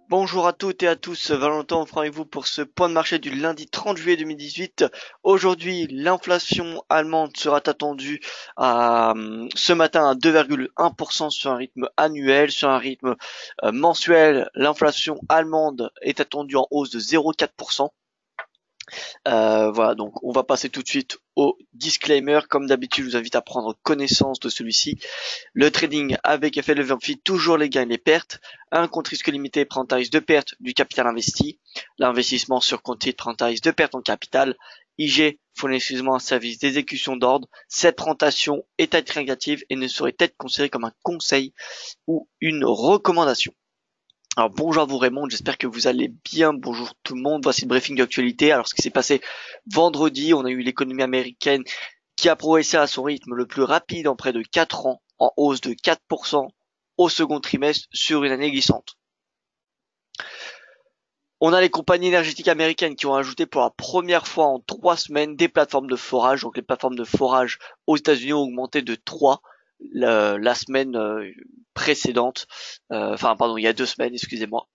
Bonjour à toutes et à tous, Valentin on fera avec vous pour ce point de marché du lundi 30 juillet 2018. Aujourd'hui, l'inflation allemande sera attendue ce matin à 2,1% sur un rythme annuel. Sur un rythme mensuel, l'inflation allemande est attendue en hausse de 0,4%. Voilà, donc on va passer tout de suite au disclaimer. Comme d'habitude, je vous invite à prendre connaissance de celui-ci. Le trading avec effet levier amplifié, toujours les gains et les pertes. Un compte risque limité prend un risque de perte du capital investi. L'investissement sur compte titre prend un risque de perte en capital. IG fournit exclusivement un service d'exécution d'ordre. Cette présentation est à titre négative et ne saurait être considérée comme un conseil ou une recommandation. Alors bonjour à vous Raymond, j'espère que vous allez bien, bonjour tout le monde, voici le briefing d'actualité. Alors ce qui s'est passé vendredi, on a eu l'économie américaine qui a progressé à son rythme le plus rapide en près de 4 ans, en hausse de 4% au second trimestre sur une année glissante. On a les compagnies énergétiques américaines qui ont ajouté pour la première fois en 3 semaines des plateformes de forage. Donc les plateformes de forage aux États-Unis ont augmenté de 3 la semaine précédente, il y a 2 semaines, excusez-moi.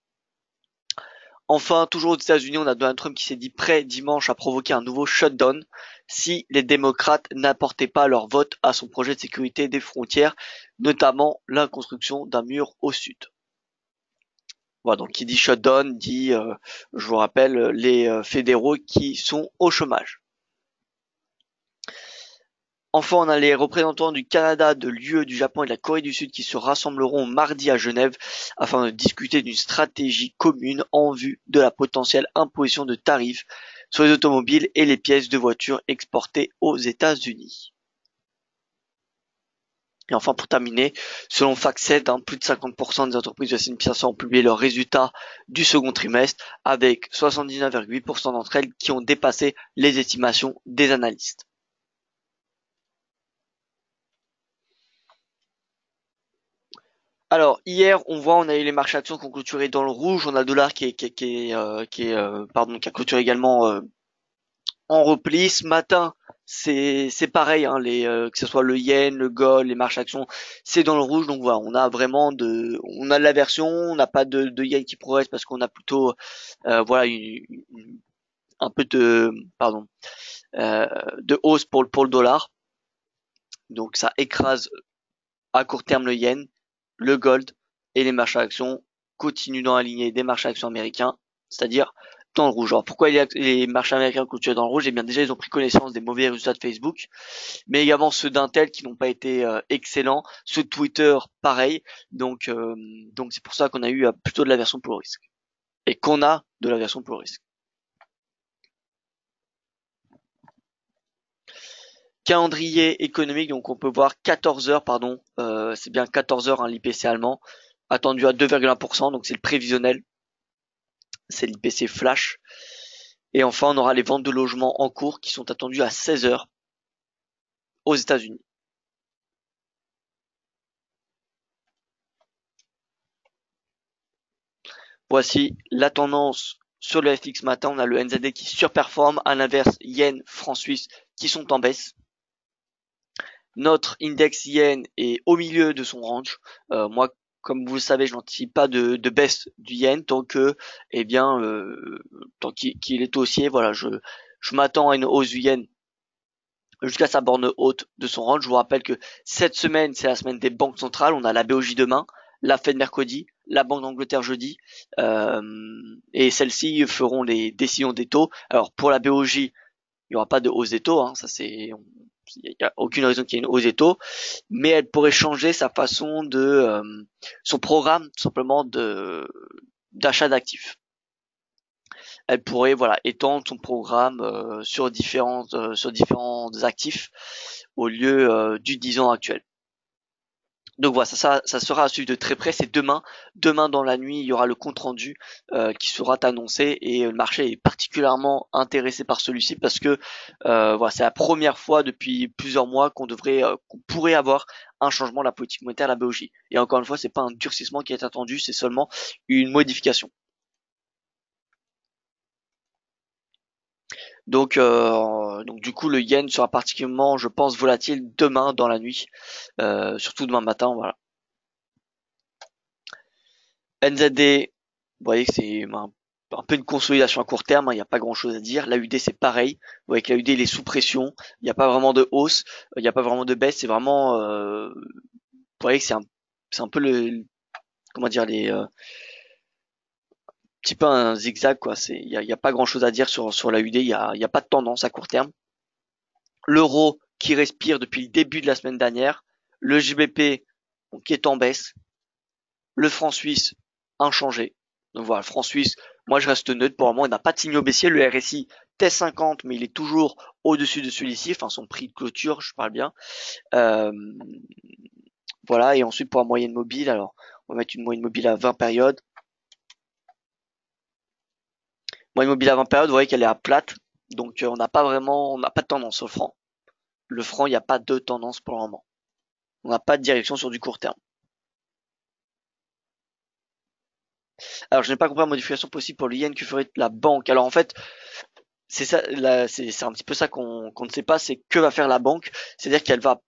Enfin, toujours aux États-Unis, on a Donald Trump qui s'est dit prêt dimanche à provoquer un nouveau shutdown si les démocrates n'apportaient pas leur vote à son projet de sécurité des frontières, notamment la construction d'un mur au sud. Voilà, donc qui dit shutdown dit, je vous rappelle, les fédéraux qui sont au chômage. Enfin, on a les représentants du Canada, de l'UE, du Japon et de la Corée du Sud qui se rassembleront mardi à Genève afin de discuter d'une stratégie commune en vue de la potentielle imposition de tarifs sur les automobiles et les pièces de voitures exportées aux États-Unis. Et enfin, pour terminer, selon FactSet, plus de 50% des entreprises de S&P 500 ont publié leurs résultats du second trimestre, avec 79,8% d'entre elles qui ont dépassé les estimations des analystes. Alors hier, on a eu les marchés actions qui ont clôturé dans le rouge. On a le dollar qui a clôturé également en repli. Ce matin, c'est pareil, hein, que ce soit le yen, le gold, les marchés actions, c'est dans le rouge. Donc voilà, on a de l'aversion, on n'a pas de yen qui progresse parce qu'on a plutôt voilà un peu de hausse pour le dollar. Donc ça écrase à court terme le yen, le gold et les marchés actions continuent dans la lignée des marchés actions américains, c'est-à-dire dans le rouge. Alors pourquoi les marchés américains continuent dans le rouge? Eh bien déjà ils ont pris connaissance des mauvais résultats de Facebook, mais également ceux d'Intel qui n'ont pas été excellents, ceux de Twitter pareil. Donc c'est pour ça qu'on a eu plutôt de l'aversion pour le risque et qu'on a de l'aversion pour le risque. Calendrier économique, donc on peut voir 14 heures, pardon, c'est bien 14 heures, hein, l'IPC allemand, attendu à 2,1%, donc c'est le prévisionnel, c'est l'IPC flash. Et enfin, on aura les ventes de logements en cours qui sont attendues à 16 heures aux États-Unis. Voici la tendance sur le FX matin. On a le NZD qui surperforme, à l'inverse, yen, franc suisse qui sont en baisse. Notre index yen est au milieu de son range. Moi, comme vous le savez, je n'anticipe pas de baisse du yen tant que, tant qu'il est haussier. Voilà, je m'attends à une hausse du yen jusqu'à sa borne haute de son range. Je vous rappelle que cette semaine, c'est la semaine des banques centrales. On a la BOJ demain, la Fed mercredi, la Banque d'Angleterre jeudi, et celles-ci feront les décisions des taux. Alors pour la BOJ, il n'y aura pas de hausse des taux, hein, il n'y a aucune raison qu'il y ait une hausse des taux, mais elle pourrait changer sa façon son programme tout simplement d'achat d'actifs. Elle pourrait étendre son programme sur différents actifs au lieu du 10 ans actuel. Donc voilà, ça sera à suivre de très près. C'est demain. Demain dans la nuit, il y aura le compte rendu qui sera annoncé et le marché est particulièrement intéressé par celui-ci parce que c'est la première fois depuis plusieurs mois qu'on pourrait avoir un changement de la politique monétaire à la BOJ. Et encore une fois, c'est pas un durcissement qui est attendu, c'est seulement une modification. Donc du coup le yen sera particulièrement, je pense, volatile demain dans la nuit, surtout demain matin, voilà. NZD, vous voyez que c'est un peu une consolidation à court terme, hein, il n'y a pas grand chose à dire. L'AUD c'est pareil, vous voyez que l'AUD il est sous pression, il n'y a pas vraiment de hausse, il n'y a pas vraiment de baisse, c'est vraiment, vous voyez que c'est un peu comment dire, petit peu un zigzag quoi. Il y a pas grand chose à dire sur l'AUD, il y a pas de tendance à court terme. L'euro qui respire depuis le début de la semaine dernière, le GBP qui est en baisse, le franc suisse inchangé. Donc voilà, le franc suisse, moi je reste neutre pour le moment, il n'a pas de signaux baissier, le RSI test 50 mais il est toujours au-dessus de celui-ci, enfin son prix de clôture, je parle bien. Euh, voilà, et ensuite pour la moyenne mobile, alors on va mettre une moyenne mobile à 20 périodes. Moyenne mobile à 20 périodes, vous voyez qu'elle est à plate, donc on n'a pas de tendance sur le franc. Le franc, il n'y a pas de tendance pour le moment. On n'a pas de direction sur du court terme. Alors, je n'ai pas compris la modification possible pour le yen que ferait la banque. Alors, en fait, c'est ça, c'est un petit peu ça qu'on ne sait pas, c'est que va faire la banque. C'est-à-dire qu'elle va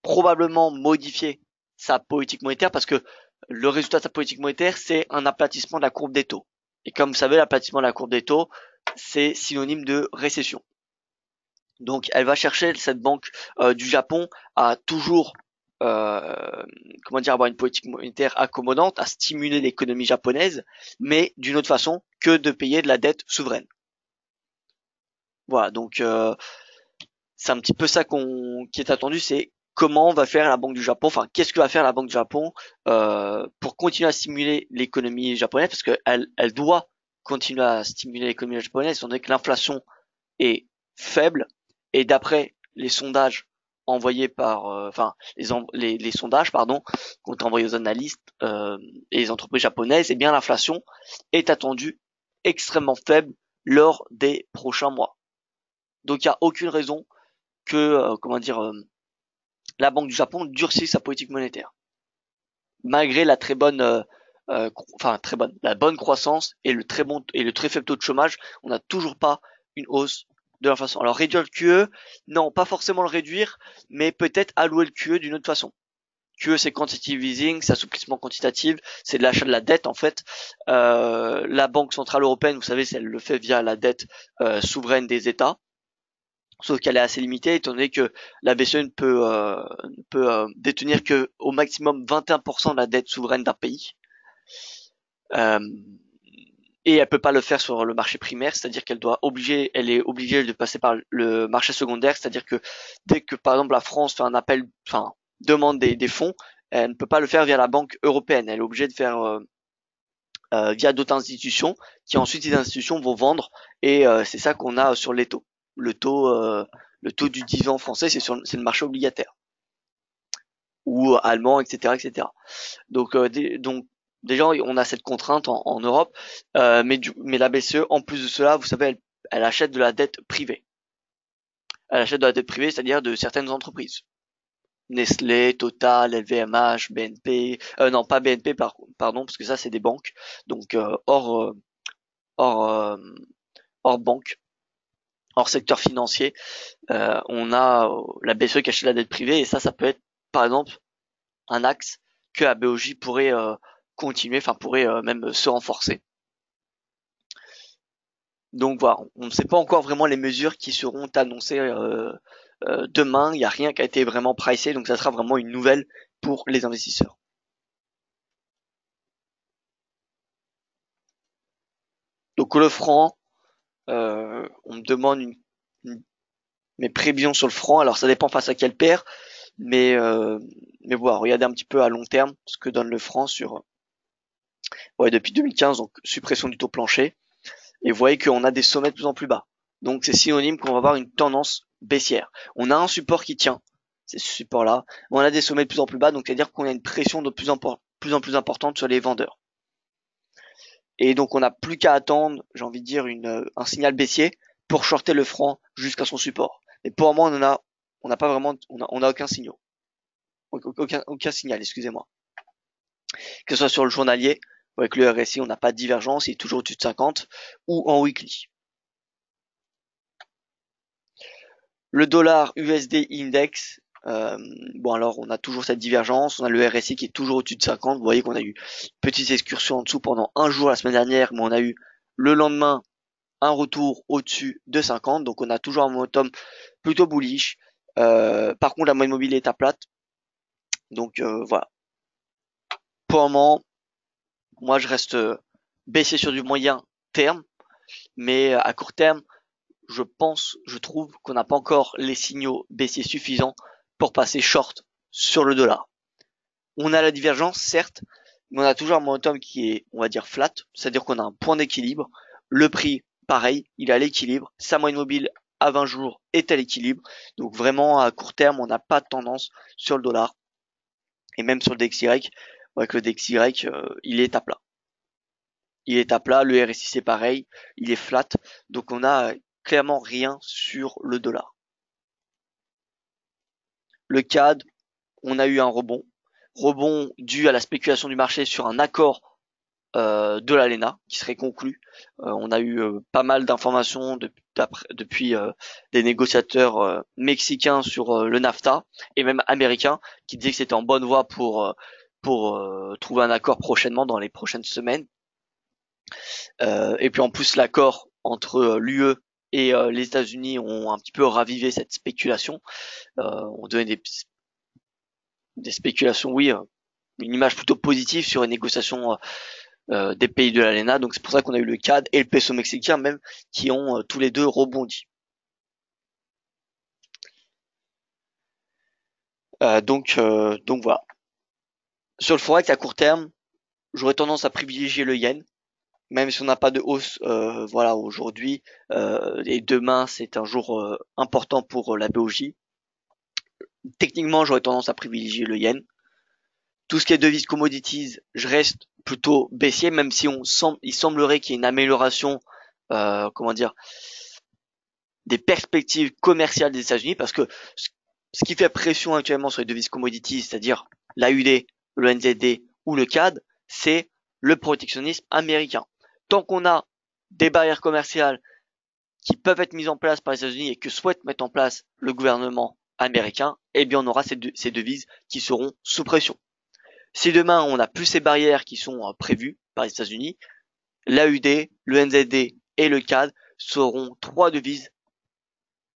probablement modifier sa politique monétaire parce que le résultat de sa politique monétaire, c'est un aplatissement de la courbe des taux. Et comme vous savez, l'aplatissement de la courbe des taux, c'est synonyme de récession. Donc, elle va chercher cette banque du Japon à toujours comment dire, avoir une politique monétaire accommodante, à stimuler l'économie japonaise, mais d'une autre façon que de payer de la dette souveraine. Voilà, donc c'est un petit peu ça qui est attendu, c'est comment va faire la Banque du Japon, enfin qu'est-ce que va faire la Banque du Japon pour continuer à stimuler l'économie japonaise, parce qu'elle doit continuer à stimuler l'économie japonaise, étant donné que l'inflation est faible, et d'après les sondages envoyés par, enfin les sondages pardon, qui ont été envoyés aux analystes et les entreprises japonaises, eh bien l'inflation est attendue extrêmement faible lors des prochains mois. Donc il n'y a aucune raison que comment dire la Banque du Japon durcisse sa politique monétaire, malgré la très bonne enfin très bonne, la bonne croissance et le très faible taux de chômage, on n'a toujours pas une hausse de l'inflation. Alors réduire le QE, non, pas forcément le réduire, mais peut-être allouer le QE d'une autre façon. QE c'est quantitative easing, c'est assouplissement quantitatif, c'est de l'achat de la dette en fait. La Banque centrale européenne, vous savez, elle le fait via la dette souveraine des États. Sauf qu'elle est assez limitée étant donné que la BCE ne peut détenir que au maximum 21% de la dette souveraine d'un pays. Euh, et elle peut pas le faire sur le marché primaire, c'est-à-dire elle est obligée de passer par le marché secondaire, c'est-à-dire que dès que par exemple la France fait un appel, enfin demande des fonds, elle ne peut pas le faire via la Banque européenne, elle est obligée de faire via d'autres institutions, qui ensuite ces institutions vont vendre, et c'est ça qu'on a sur les taux. Le taux, euh, le taux du 10 ans français, c'est le marché obligataire ou allemand, etc., etc. Donc déjà on a cette contrainte en Europe, mais la BCE en plus de cela, vous savez, elle achète de la dette privée. Elle achète de la dette privée, c'est-à-dire de certaines entreprises. Nestlé, Total, LVMH, BNP, non pas BNP pardon, parce que ça c'est des banques, donc hors hors banque, hors secteur financier. On a la BCE qui achète la dette privée et ça peut être par exemple un axe que la BOJ pourrait continuer, enfin pourrait même se renforcer. Donc voilà, on ne sait pas encore vraiment les mesures qui seront annoncées demain. Il n'y a rien qui a été vraiment pricé, donc ça sera vraiment une nouvelle pour les investisseurs. Donc le franc, on me demande mes prévisions sur le franc. Alors ça dépend face à quelle paire, mais voilà, regardez un petit peu à long terme ce que donne le franc sur depuis 2015, donc suppression du taux plancher. Et vous voyez qu'on a des sommets de plus en plus bas. Donc c'est synonyme qu'on va avoir une tendance baissière. On a un support qui tient, c'est ce support-là. On a des sommets de plus en plus bas, donc c'est-à-dire qu'on a une pression de plus en plus importante sur les vendeurs. Et donc on n'a plus qu'à attendre, j'ai envie de dire, un signal baissier pour shorter le franc jusqu'à son support. Et pour le moment, on n'a pas vraiment, on a aucun signal. Aucun signal, excusez-moi. Que ce soit sur le journalier, avec le RSI, on n'a pas de divergence, il est toujours au-dessus de 50, ou en weekly. Le dollar USD index, Bon alors on a toujours cette divergence, on a le RSI qui est toujours au-dessus de 50, vous voyez qu'on a eu une petite excursion en dessous pendant un jour la semaine dernière, mais on a eu le lendemain un retour au-dessus de 50, donc on a toujours un momentum plutôt bullish. Par contre la moyenne mobile est à plate, donc voilà. Pour le moment, moi je reste baissier sur du moyen terme, mais à court terme, je trouve qu'on n'a pas encore les signaux baissiers suffisants pour passer short sur le dollar. On a la divergence, certes, mais on a toujours un momentum qui est, on va dire, flat, c'est-à-dire qu'on a un point d'équilibre. Le prix, pareil, il est à l'équilibre. Sa moyenne mobile à 20 jours est à l'équilibre. Donc vraiment, à court terme, on n'a pas de tendance sur le dollar. Et même sur le DXY, avec le DXY, il est à plat. Il est à plat, le RSI c'est pareil, il est flat. Donc on a clairement rien sur le dollar. Le CAD, on a eu un rebond dû à la spéculation du marché sur un accord de l'ALENA qui serait conclu. On a eu pas mal d'informations depuis des négociateurs mexicains sur le NAFTA et même américains qui disaient que c'était en bonne voie pour trouver un accord prochainement dans les prochaines semaines. Et puis en plus l'accord entre l'UE et les États-Unis ont un petit peu ravivé cette spéculation. On donnait des spéculations, oui, une image plutôt positive sur les négociations des pays de l'ALENA. Donc c'est pour ça qu'on a eu le CAD et le peso mexicain même qui ont tous les deux rebondi. Donc voilà. Sur le forex à court terme, j'aurais tendance à privilégier le yen, même si on n'a pas de hausse, voilà aujourd'hui. Et demain c'est un jour important pour la BOJ. Techniquement, j'aurais tendance à privilégier le yen. Tout ce qui est devises commodities, je reste plutôt baissier, même si il semblerait qu'il y ait une amélioration, comment dire, des perspectives commerciales des États-Unis, parce que ce qui fait pression actuellement sur les devises commodities, c'est-à-dire l'AUD, le NZD ou le CAD, c'est le protectionnisme américain. Tant qu'on a des barrières commerciales qui peuvent être mises en place par les États-Unis et que souhaite mettre en place le gouvernement américain, eh bien on aura ces devises qui seront sous pression. Si demain on n'a plus ces barrières qui sont prévues par les États-Unis, l'AUD, le NZD et le CAD seront trois devises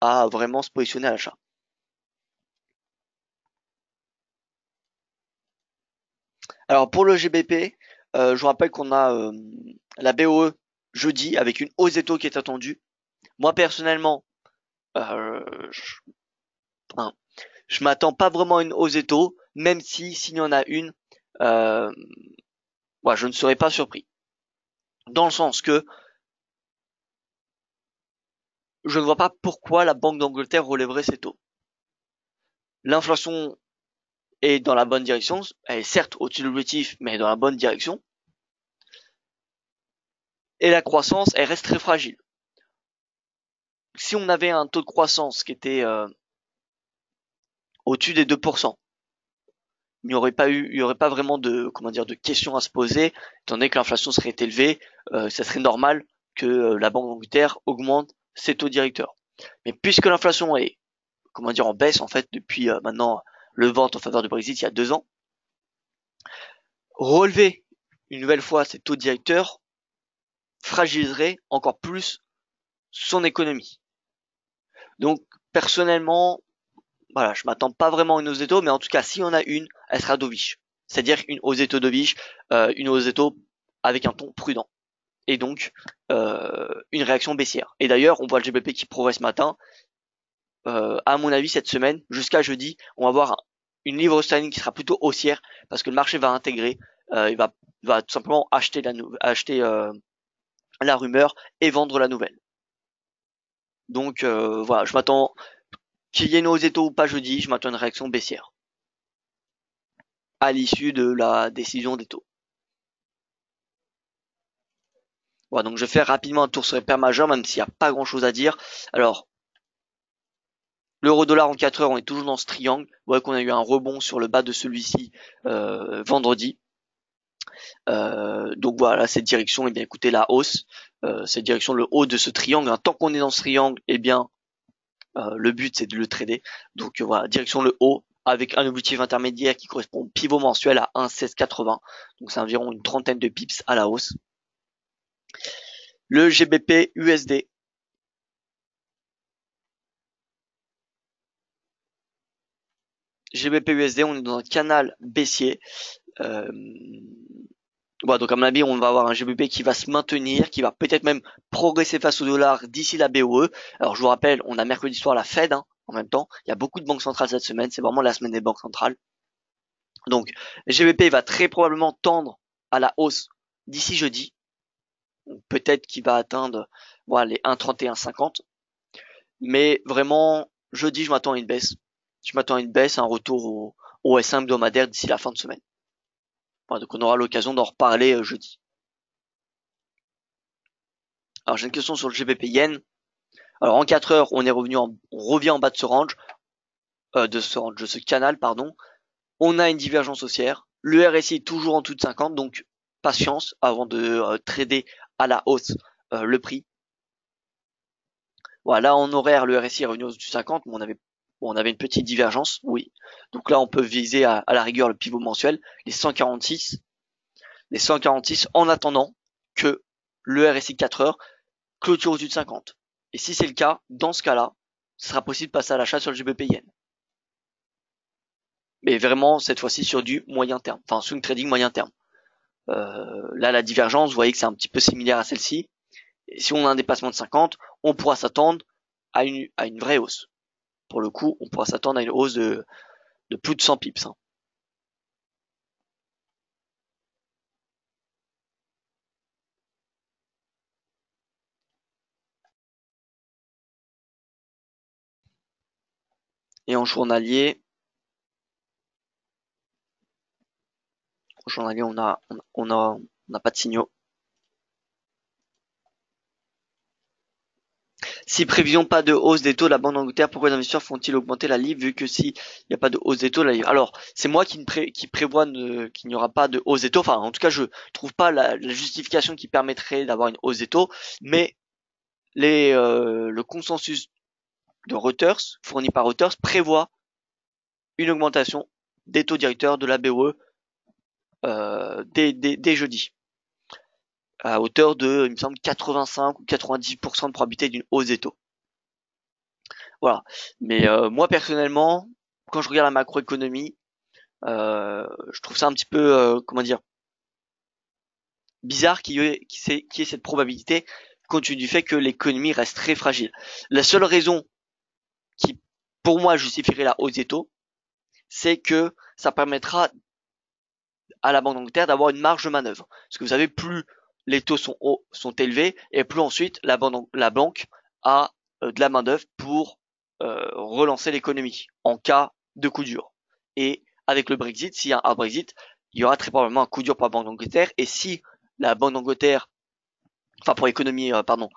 à vraiment se positionner à l'achat. Alors pour le GBP, je vous rappelle qu'on a la BOE jeudi avec une hausse des taux qui est attendue. Moi personnellement, je, hein, je m'attends pas vraiment à une hausse des taux, même si s'il y en a une, ouais, je ne serais pas surpris. Dans le sens que je ne vois pas pourquoi la Banque d'Angleterre relèverait ses taux. L'inflation est dans la bonne direction, elle est certes au-dessus de l'objectif, mais elle est dans la bonne direction. Et la croissance, elle reste très fragile. Si on avait un taux de croissance qui était au-dessus des 2%, il n'y aurait pas vraiment de, de questions à se poser, étant donné que l'inflation serait élevée, ça serait normal que la Banque d'Angleterre augmente ses taux directeurs. Mais puisque l'inflation est, en baisse en fait depuis maintenant le vote en faveur du Brexit il y a 2 ans, relever une nouvelle fois ces taux directeurs fragiliserait encore plus son économie. Donc personnellement, voilà, je m'attends pas vraiment à une hausse des taux, mais en tout cas, s'il y en a une, elle sera dovish. C'est-à-dire une hausse des taux dovish, une hausse des taux avec un ton prudent. Et donc, une réaction baissière. Et d'ailleurs, on voit le GBP qui progresse ce matin. À mon avis, cette semaine, jusqu'à jeudi, on va avoir une livre sterling qui sera plutôt haussière, parce que le marché va intégrer, il va tout simplement acheter la rumeur et vendre la nouvelle. Donc voilà, je m'attends qu'il y ait une hausse des taux ou pas jeudi, je m'attends à une réaction baissière à l'issue de la décision des taux. Voilà, donc je vais faire rapidement un tour sur les paires majeures, même s'il n'y a pas grand chose à dire. Alors, l'euro-dollar en 4 heures, on est toujours dans ce triangle. Vous voyez qu'on a eu un rebond sur le bas de celui-ci vendredi. Donc voilà, cette direction, eh bien écoutez, la hausse, cette direction, le haut de ce triangle. Tant qu'on est dans ce triangle, eh bien, Le but c'est de le trader. Donc voilà, direction le haut avec un objectif intermédiaire qui correspond au pivot mensuel à 1,1680. Donc c'est environ une trentaine de pips à la hausse. Le GBP USD. GBP USD, on est dans un canal baissier. Voilà, donc à mon avis, on va avoir un GBP qui va se maintenir, qui va peut-être même progresser face au dollar d'ici la BOE. Alors je vous rappelle, on a mercredi soir la Fed en même temps. Il y a beaucoup de banques centrales cette semaine, c'est vraiment la semaine des banques centrales. Donc GBP va très probablement tendre à la hausse d'ici jeudi. Peut-être qu'il va atteindre voilà, les 1,3150. Mais vraiment, jeudi, je m'attends à une baisse. Je m'attends à une baisse, un retour au S1 hebdomadaire d'ici la fin de semaine. Voilà, donc on aura l'occasion d'en reparler jeudi. Alors j'ai une question sur le GBP Yen. Alors en 4 heures, on revient en bas de ce range, de ce canal, pardon. On a une divergence haussière. Le RSI toujours en dessous de 50, donc patience avant de trader à la hausse le prix. Voilà, là en horaire, le RSI est revenu au-dessus de 50, mais on avait une petite divergence, oui. Donc là, on peut viser à la rigueur le pivot mensuel, les 146. Les 146 en attendant que le RSI 4 heures clôture au-dessus de 50. Et si c'est le cas, dans ce cas-là, ce sera possible de passer à l'achat sur le GBP Yen. Mais vraiment, cette fois-ci sur du moyen terme, enfin swing trading moyen terme. Là, la divergence, vous voyez que c'est un petit peu similaire à celle-ci. Et si on a un dépassement de 50, on pourra s'attendre à une vraie hausse. Pour le coup, on pourra s'attendre à une hausse de plus de 100 pips. Et en journalier, on n'a pas de signaux. Si prévision pas de hausse des taux de la Banque d'Angleterre, pourquoi les investisseurs font-ils augmenter la livre vu que s'il n'y a pas de hausse des taux, la livre. Alors, c'est moi qui prévois qu'il n'y aura pas de hausse des taux. Enfin, en tout cas, je trouve pas la justification qui permettrait d'avoir une hausse des taux, mais le consensus de Reuters, fourni par Reuters, prévoit une augmentation des taux directeurs de la BOE dès jeudi, à hauteur de, il me semble, 85 ou 90% de probabilité d'une hausse des taux. Voilà. Mais moi personnellement, quand je regarde la macroéconomie, je trouve ça un petit peu, comment dire, bizarre qu'il y ait cette probabilité, compte tenu du fait que l'économie reste très fragile. La seule raison qui, pour moi, justifierait la hausse des taux, c'est que ça permettra à la Banque d'Angleterre d'avoir une marge de manœuvre. Parce que vous savez, plus les taux sont élevés, et plus ensuite la banque a de la main-d'œuvre pour relancer l'économie en cas de coup dur. Et avec le Brexit, s'il y a un Brexit, il y aura très probablement un coup dur pour la Banque d'Angleterre. Et si la Banque d'Angleterre, enfin pour l'économie, pardon,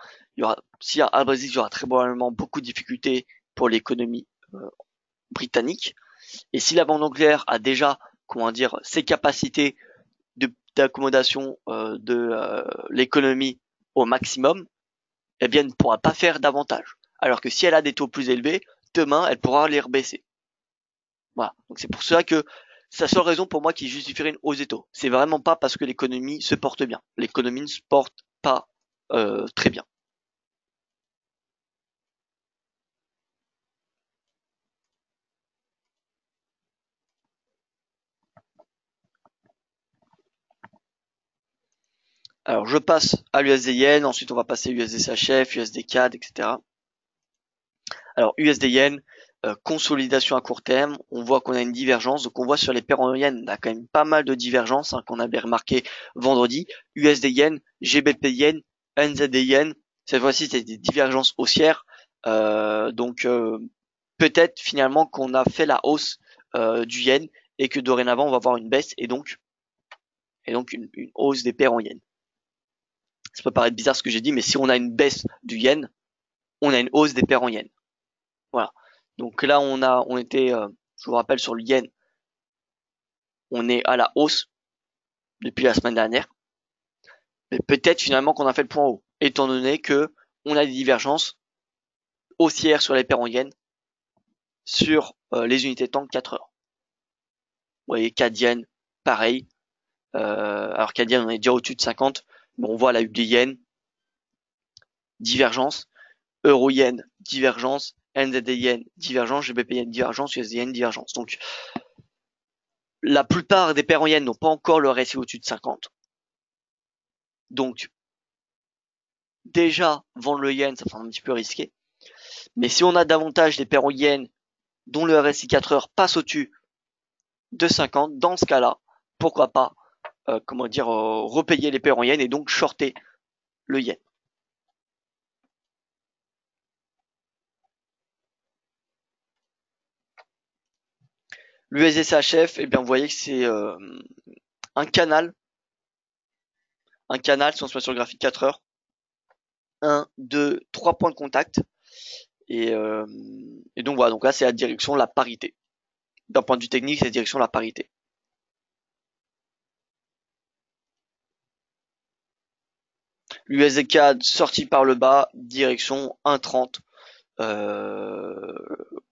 s'il y a un Brexit, il y aura très probablement beaucoup de difficultés pour l'économie britannique. Et si la Banque d'Angleterre a déjà, comment dire, ses capacités d'accommodation de l'économie au maximum, eh bien, elle ne pourra pas faire davantage. Alors que si elle a des taux plus élevés, demain, elle pourra les rebaisser. Voilà. Donc c'est pour ça que c'est la seule raison pour moi qui justifierait une hausse des taux. C'est vraiment pas parce que l'économie se porte bien. L'économie ne se porte pas très bien. Alors je passe à l'USD Yen, ensuite on va passer USD CHF, USD CAD, etc. Alors USD Yen, consolidation à court terme, on voit qu'on a une divergence, donc on voit sur les paires en Yen, on a quand même pas mal de divergences qu'on avait remarqué vendredi. USD Yen, GBP Yen, NZD Yen, cette fois-ci c'est des divergences haussières, donc peut-être finalement qu'on a fait la hausse du Yen et que dorénavant on va avoir une baisse et donc une hausse des paires en Yen. Ça peut paraître bizarre ce que j'ai dit, mais si on a une baisse du Yen, on a une hausse des paires en Yen. Voilà. Donc là, on était, je vous rappelle, sur le yen, on est à la hausse depuis la semaine dernière. Mais peut-être finalement qu'on a fait le point haut, étant donné que on a des divergences haussière sur les paires en yens sur les unités de temps de 4 heures. Vous voyez, CAD yen, pareil. Alors CAD yen, on est déjà au-dessus de 50, mais on voit la USD yen, divergence, euro yen, divergence, NZD yen, divergence, GBP yen, divergence, USD yen, divergence. Donc, la plupart des paires en yens n'ont pas encore le RSI au-dessus de 50. Donc, déjà, vendre le yen, ça fait un petit peu risqué. Mais si on a davantage des paires en yens dont le RSI 4 heures passe au-dessus de 50, dans ce cas-là, pourquoi pas, repayer les paires en yens et donc shorter le yen. L'USD-CHF, eh bien, vous voyez que c'est un canal si on se met sur le graphique 4 heures. 1, 2, 3 points de contact. Et donc voilà, donc là c'est la direction de la parité. D'un point de vue technique, c'est la direction de la parité. L'USD-CAD sorti par le bas, direction 1,30.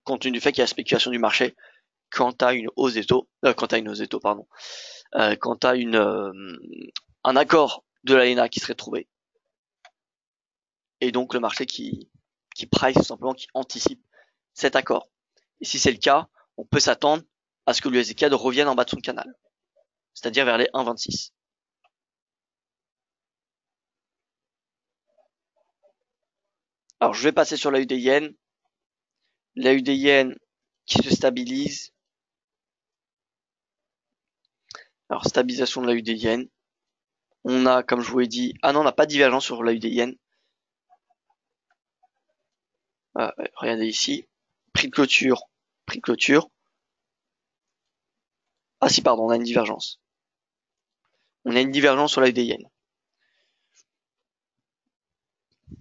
Compte tenu du fait qu'il y a la spéculation du marché quant à une hausse des taux, quant à un accord de l'AENA qui serait trouvé. Et donc le marché qui price tout simplement, qui anticipe cet accord. Et si c'est le cas, on peut s'attendre à ce que l'USD-CAD revienne en bas de son canal, c'est-à-dire vers les 1,26. Alors je vais passer sur la USD yen. La USD yen qui se stabilise. Alors stabilisation de la USD yen. On a, comme je vous l'ai dit, ah non, on n'a pas de divergence sur la USD yen. Regardez ici, prix de clôture. Ah si, pardon, on a une divergence. On a une divergence sur la USD yen.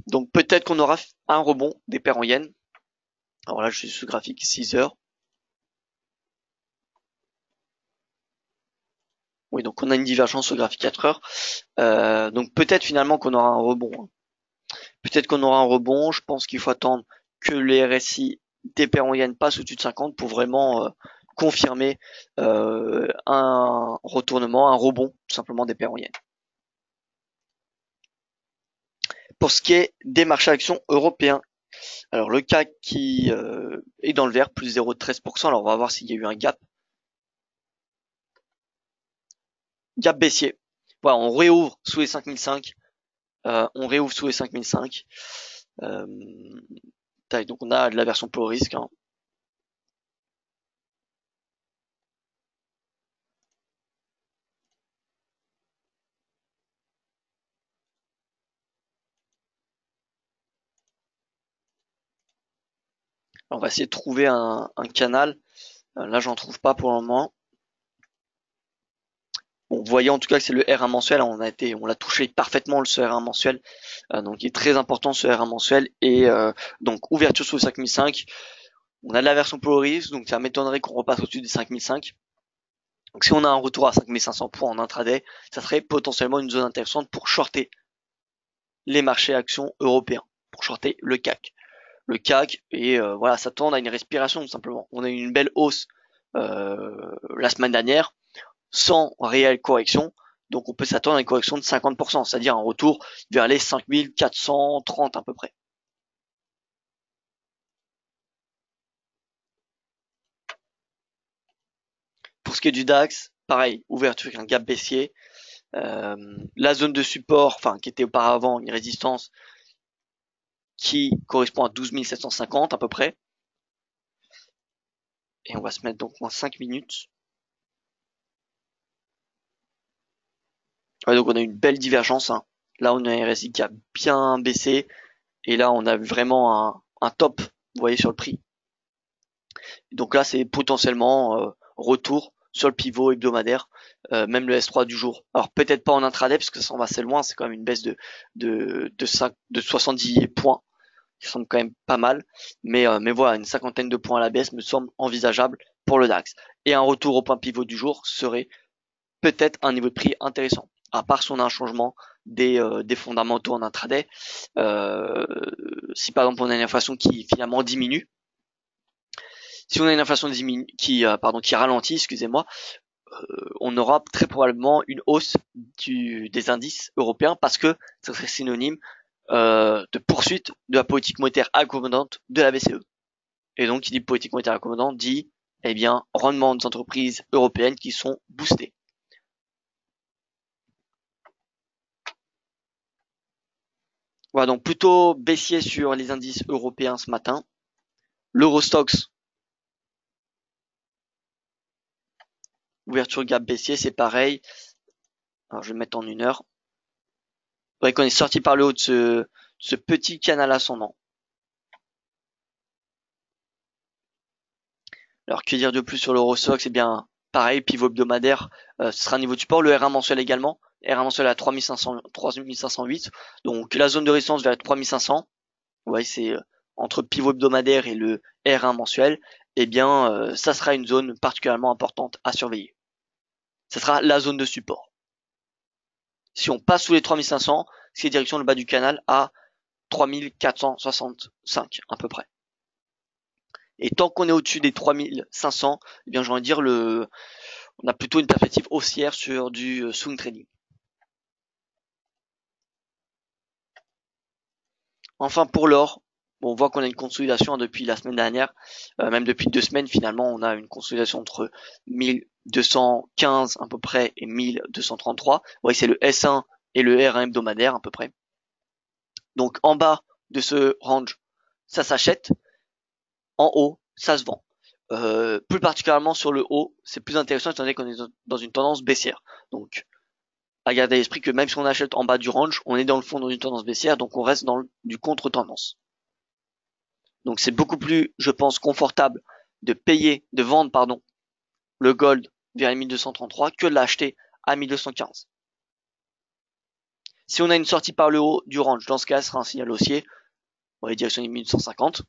Donc peut-être qu'on aura un rebond des paires en yens. Alors là, je suis sur ce graphique 6 heures. Oui, donc on a une divergence sur le graphique 4 heures. Donc peut-être finalement qu'on aura un rebond. Peut-être qu'on aura un rebond. Je pense qu'il faut attendre que les RSI des paires en yens passent au-dessus de 50 pour vraiment confirmer un retournement, un rebond tout simplement des paires en yens. Pour ce qui est des marchés actions européens, alors le CAC qui est dans le vert, plus 0,13%. Alors on va voir s'il y a eu un gap baissier. Voilà, on réouvre sous les 5005. On réouvre sous les 5005. Donc on a de la version pour risque. Hein. On va essayer de trouver un canal. Là, j'en trouve pas pour le moment. Bon, vous voyez en tout cas que c'est le R1 mensuel. On l'a touché parfaitement ce R1 mensuel. Donc il est très important ce R1 mensuel. Et donc ouverture sous le 5005. On a de la version pour risque, donc ça m'étonnerait qu'on repasse au-dessus des 5005. Donc si on a un retour à 5500 points en intraday, ça serait potentiellement une zone intéressante pour shorter les marchés actions européens, pour shorter le CAC. Le CAC et voilà, ça tend à une respiration tout simplement. On a eu une belle hausse la semaine dernière sans réelle correction, donc on peut s'attendre à une correction de 50%, c'est-à-dire un retour vers les 5430 à peu près. Pour ce qui est du DAX, pareil, ouverture avec un gap baissier. La zone de support, enfin qui était auparavant une résistance qui correspond à 12 750 à peu près. Et on va se mettre donc moins 5 minutes. Ouais, donc on a une belle divergence. Hein. Là, on a un RSI qui a bien baissé. Et là, on a vraiment un top, vous voyez, sur le prix. Donc là, c'est potentiellement retour sur le pivot hebdomadaire, même le S3 du jour. Alors peut-être pas en intraday, parce que ça s'en va assez loin. C'est quand même une baisse de 70 points, qui semble quand même pas mal. Mais voilà, une cinquantaine de points à la baisse me semble envisageable pour le DAX. Et un retour au point pivot du jour serait peut-être un niveau de prix intéressant. à part si on a un changement des fondamentaux en intraday. Si par exemple on a une inflation qui finalement diminue, si on a une inflation qui ralentit, excusez-moi, on aura très probablement une hausse des indices européens parce que ça serait synonyme de poursuite de la politique monétaire accommodante de la BCE. Et donc, qui dit politique monétaire accommodante dit, eh bien, rendement des entreprises européennes qui sont boostées. Voilà, donc plutôt baissier sur les indices européens ce matin. L'Eurostoxx, ouverture gap baissier, c'est pareil. Alors, je vais mettre en 1 heure. Vous voyez qu'on est sorti par le haut de ce petit canal ascendant. Alors, que dire de plus sur l'Eurostoxx? Eh bien, pareil, pivot hebdomadaire, ce sera un niveau de support. Le R1 mensuel également. R1 mensuel à 3508. Donc, la zone de résistance vers 3500. Vous voyez, c'est entre pivot hebdomadaire et le R1 mensuel. Eh bien, ça sera une zone particulièrement importante à surveiller. Ça sera la zone de support. Si on passe sous les 3500, c'est direction le bas du canal à 3465 à peu près. Et tant qu'on est au-dessus des 3500, eh bien j'ai envie de dire on a plutôt une perspective haussière sur du swing trading. Enfin pour l'or, on voit qu'on a une consolidation depuis la semaine dernière, même depuis 2 semaines finalement, on a une consolidation entre 1215 à peu près et 1233. Vous voyez, c'est le S1 et le R1 hebdomadaire à peu près. Donc en bas de ce range, ça s'achète. En haut, ça se vend. Plus particulièrement sur le haut, c'est plus intéressant étant donné qu'on est dans une tendance baissière. Donc, à garder à l'esprit que même si on achète en bas du range, on est dans le fond dans une tendance baissière, donc on reste dans du contre-tendance. Donc c'est beaucoup plus, je pense, confortable de vendre, le gold vers les 1233 que de l'acheter à 1215. Si on a une sortie par le haut du range, dans ce cas, ce sera un signal haussier, on va direction les 1250.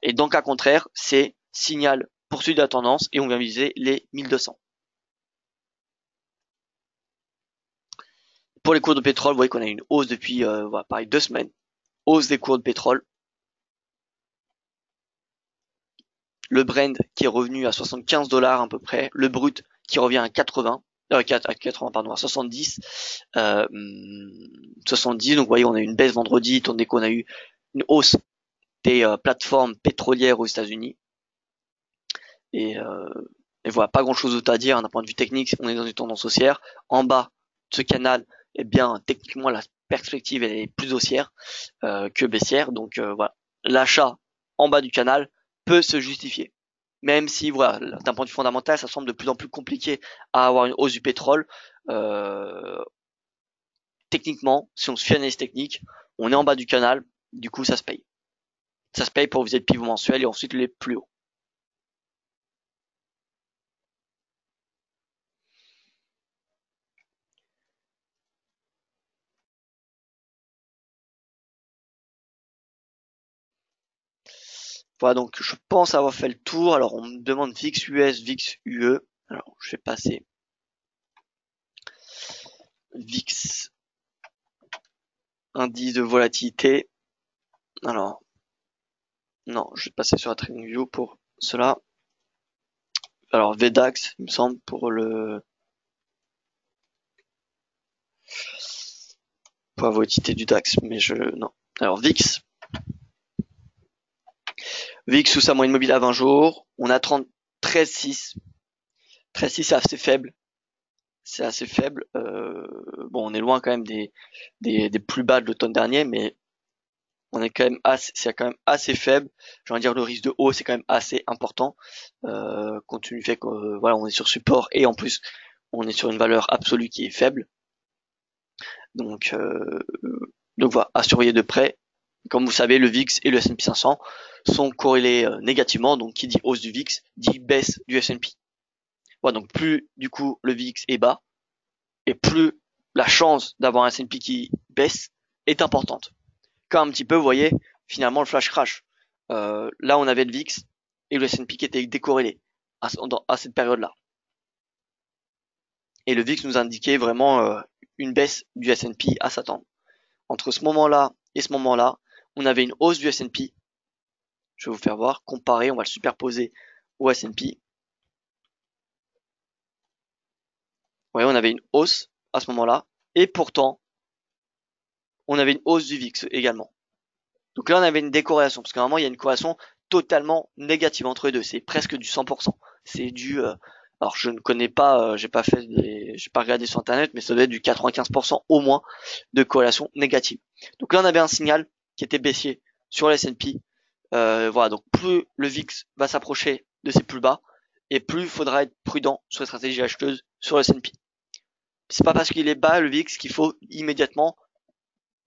Et dans le cas contraire, c'est signal poursuite de la tendance et on vient viser les 1200. Pour les cours de pétrole, vous voyez qu'on a une hausse depuis pareil 2 semaines. Hausse des cours de pétrole. Le Brent qui est revenu à 75 $ à peu près. Le brut qui revient à 70. 70, donc vous voyez on a eu une baisse vendredi, tandis qu'on a eu une hausse des plateformes pétrolières aux États-Unis. Et voilà, pas grand chose d'autre à dire d'un point de vue technique, on est dans une tendance haussière. En bas de ce canal, eh bien techniquement la perspective elle est plus haussière que baissière, donc voilà, l'achat en bas du canal peut se justifier. Même si voilà, d'un point de vue fondamental, ça semble de plus en plus compliqué à avoir une hausse du pétrole. Techniquement, si on se fie à l'analyse technique, on est en bas du canal, du coup ça se paye. Ça se paye pour viser le pivot mensuel et ensuite les plus hauts. Voilà, donc je pense avoir fait le tour. Alors on me demande VIX US, VIX UE. Alors je vais passer VIX, indice de volatilité. Alors non, je vais passer sur la TradingView pour cela. Alors VDAX, il me semble, pour la volatilité du DAX, mais non. Alors VIX sous sa moyenne mobile à 20 jours, on a 13,6. 13,6 c'est assez faible. C'est assez faible. Bon, on est loin quand même des plus bas de l'automne dernier, mais on est quand même c'est quand même assez faible. J'ai envie de dire le risque de haut c'est quand même assez important, compte tenu du fait que voilà on est sur support et en plus on est sur une valeur absolue qui est faible. Donc voilà, à surveiller de près. Comme vous savez, le VIX et le S&P 500 sont corrélés négativement, donc qui dit hausse du VIX dit baisse du S&P. Voilà, donc plus du coup le VIX est bas et plus la chance d'avoir un S&P qui baisse est importante. Comme un petit peu, vous voyez, finalement le flash crash. Là, on avait le VIX et le S&P qui était décorrélé à cette période-là. Et le VIX nous indiquait vraiment une baisse du S&P à s'attendre. Entre ce moment-là et ce moment-là, on avait une hausse du S&P. Je vais vous faire voir, comparer, on va le superposer au S&P. Vous voyez, on avait une hausse à ce moment-là, et pourtant, on avait une hausse du VIX également. Donc là, on avait une décorrélation, parce qu'à un moment, il y a une corrélation totalement négative entre les deux. C'est presque du 100%. C'est du, alors je ne connais pas, j'ai pas regardé sur internet, mais ça doit être du 95% au moins de corrélation négative. Donc là, on avait un signal qui était baissier sur le S&P. Voilà, donc plus le VIX va s'approcher de ses plus bas, et plus il faudra être prudent sur les stratégies acheteuses sur le S&P. C'est pas parce qu'il est bas le VIX qu'il faut immédiatement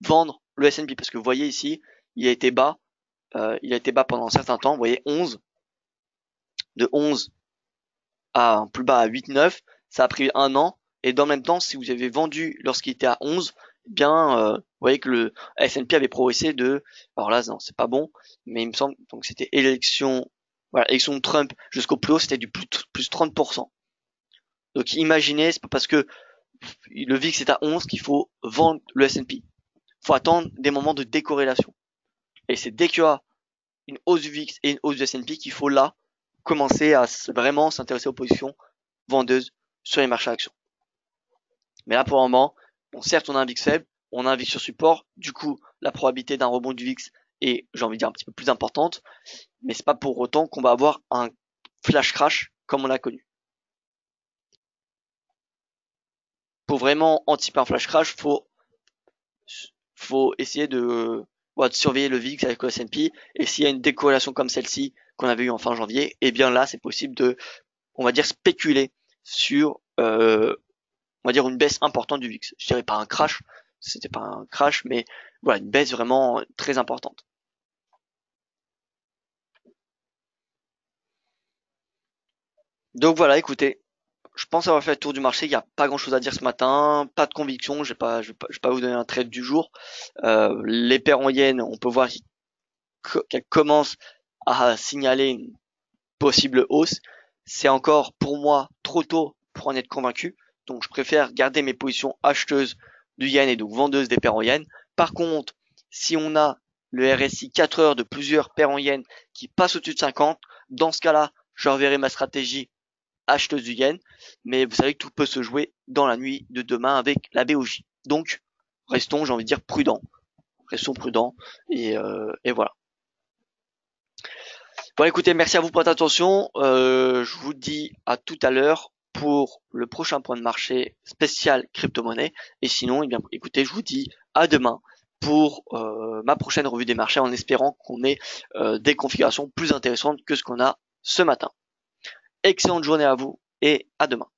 vendre le S&P, parce que vous voyez ici, il a été bas pendant un certain temps, vous voyez 11, de 11 à un plus bas à 8, 9, ça a pris un an, et dans le même temps, si vous avez vendu lorsqu'il était à 11, eh bien, vous voyez que le S&P avait progressé de, alors là, non, c'est pas bon, mais il me semble, donc c'était élection de Trump jusqu'au plus haut, c'était du plus 30%. Donc imaginez, c'est pas parce que le VIX est à 11 qu'il faut vendre le S&P. Faut attendre des moments de décorrélation. Et c'est dès qu'il y a une hausse du VIX et une hausse du S&P qu'il faut là commencer à vraiment s'intéresser aux positions vendeuses sur les marchés actions. Mais là, pour le moment, bon, certes, on a un VIX faible, on a un VIX sur support, du coup, la probabilité d'un rebond du VIX est, j'ai envie de dire, un petit peu plus importante, mais c'est pas pour autant qu'on va avoir un flash crash comme on l'a connu. Pour vraiment anticiper un flash crash, faut essayer de surveiller le VIX avec le S&P, et s'il y a une décorrélation comme celle-ci qu'on avait eu en fin janvier, et bien là, c'est possible de, on va dire, spéculer sur, on va dire, une baisse importante du VIX. Je dirais pas un crash, c'était pas un crash, mais voilà, une baisse vraiment très importante. Donc voilà, écoutez, je pense avoir fait le tour du marché. Il n'y a pas grand chose à dire ce matin, pas de conviction. Je vais pas vous donner un trade du jour. Les paires en yens, on peut voir qu'elles commencent à signaler une possible hausse. C'est encore pour moi trop tôt pour en être convaincu. Donc je préfère garder mes positions acheteuses du yen et donc vendeuses des paires en yens. Par contre, si on a le RSI 4 heures de plusieurs paires en yens qui passent au-dessus de 50, dans ce cas-là, je reverrai ma stratégie acheteuse du yen. Mais vous savez que tout peut se jouer dans la nuit de demain avec la BOJ. Donc, restons, j'ai envie de dire, prudents. Restons prudents et voilà. Bon, écoutez, merci à vous pour votre attention. Je vous dis à tout à l'heure pour le prochain point de marché spécial crypto-monnaie. Et sinon, eh bien, écoutez, je vous dis à demain pour ma prochaine revue des marchés en espérant qu'on ait des configurations plus intéressantes que ce qu'on a ce matin. Excellente journée à vous et à demain.